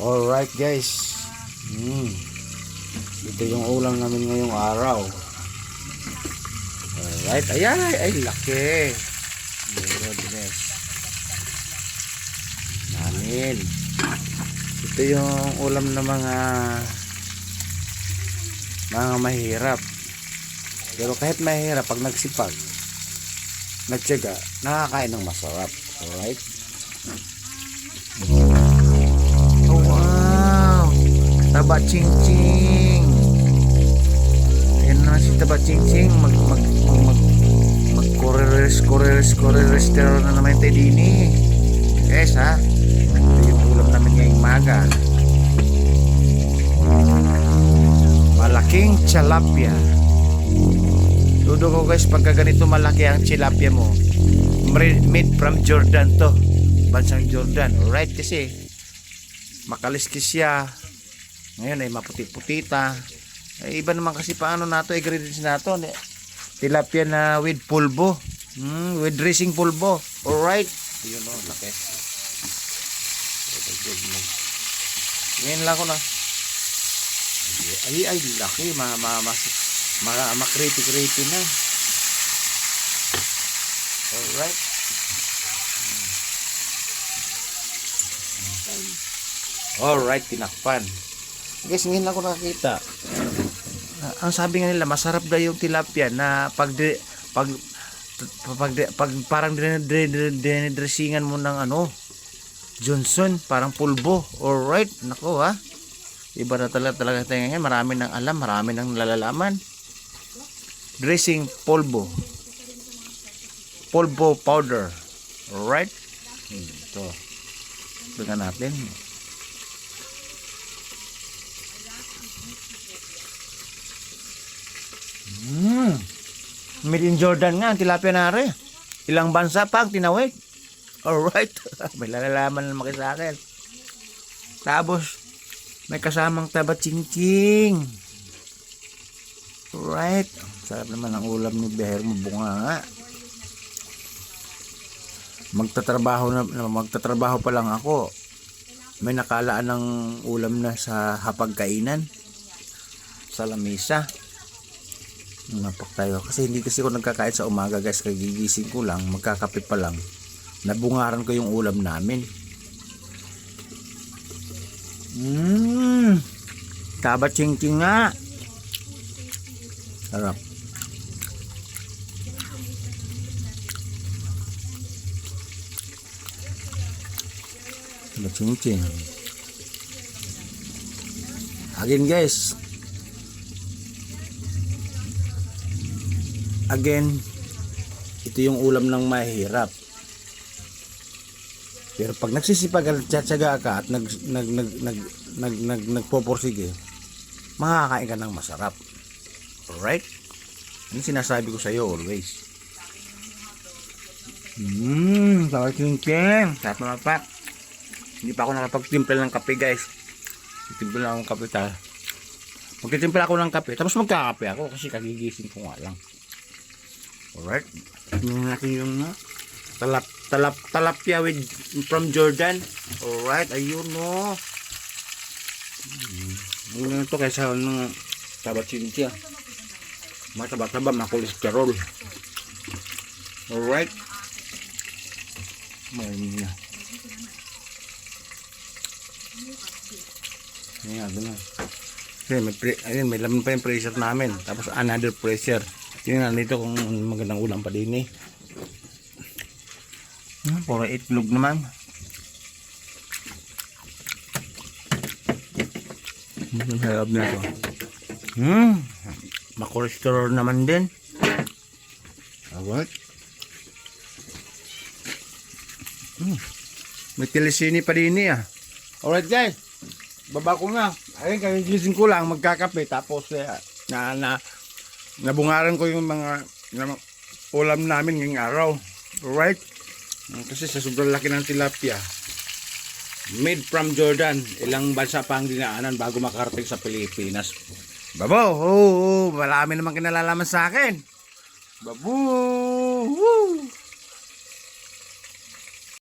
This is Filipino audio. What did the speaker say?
Alright guys. Ito yung ulam namin ngayong araw. Alright. Ayan ay laki. Goodness. Namin. Ito yung ulam ng mga mahirap. Pero kahit mahirap, pag nagsipag, nagtiyaga, nakakain ng masarap. Alright. Oh wow, Taba Ching Ching. Ayan na si Taba Ching Ching. Mag korerester na naman tayo din eh. Guys ha, ito yung ulam namin ngayong maga. Malaking tilapia. Dudo ko guys, pagka ganito malaki ang tilapia mo, made from Jordan to, bansang Jordan. Alright, kasi makaliskis siya. Ngayon ay maputi-putita. Ay, iba naman kasi paano nato ingredients nato. Tilapia na with pulbo. With dressing pulbo. Alright. Yun o, laki. Ngayon lang ko na. Ay, laki. Makriti-kriti na. Alright. Alright, tinakpan. Guys, ngayon lang ko nakakita. Ang sabi nga nila, masarap daw yung tilapia na pag parang dinedressingan mo ng Johnson, parang pulbo. Alright, nako ha. Iba na talaga tayo ngayon. Marami nang alam, marami nang nalalaman. Dressing pulbo. Pulbo powder. Alright. Ito. Tingnan natin. Made in Jordan nga ang tilapia nare. Ilang bansa pa ang tinawid. Alright. May lalalaman naman kayo sa akin. Tapos may kasamang Taba Ching Ching. Alright. Sarap naman ang ulam ni Beher mo, bunga nga. Magtatrabaho pa lang ako. May nakalaan ng ulam na sa hapagkainan. Sa lamesa. Napak tayo. Kasi hindi kasi ako nagkakain sa umaga guys. Kagigising ko lang. Magkakape pa lang. Nabungaran ko yung ulam namin. Taba Ching Ching nga. Sarap. Taba Ching Ching. Again guys. Again, ito yung ulam ng mahirap. Pero pag nagsisipag at tsatsaga ka at nagpoporsige, makakain ka ng masarap. Alright? Ano sinasabi ko sa iyo always? Taba Ching Ching. Sarap na mapak. Hindi pa ako nakapagtimpla ng kape guys. Timpla lang akong kape tayo. Magtitimpla ako ng kape, tapos magkakape ako kasi kagigising ko nga lang. Alright. Tingnan natin yung tilapia with from Jordan. Alright, ayun no. Ano ito kaysa ng Taba Ching Ching. Mataba-taba, makolesterol. Alright. Mayroon na. Ayan, doon na. Ayun, may laman pa yung pressure namin. Tapos another pressure. Tingnan dito kung magandang ulam pa din eh. Puro itlog naman. Masarap na ito. Makolesterol naman din. Alright. May telisini pa din eh. Alright guys. Baba ko na. Ayun, kagigising ko lang, magkakape. Tapos nabungaran ko yung mga ulam namin ngayong araw. Alright. Kasi sa sobrang laki ng tilapia, made from Jordan, ilang bansa pa ang dinaanan bago makarating sa Pilipinas. Babo, marami naman kinalalaman sa akin. Babu.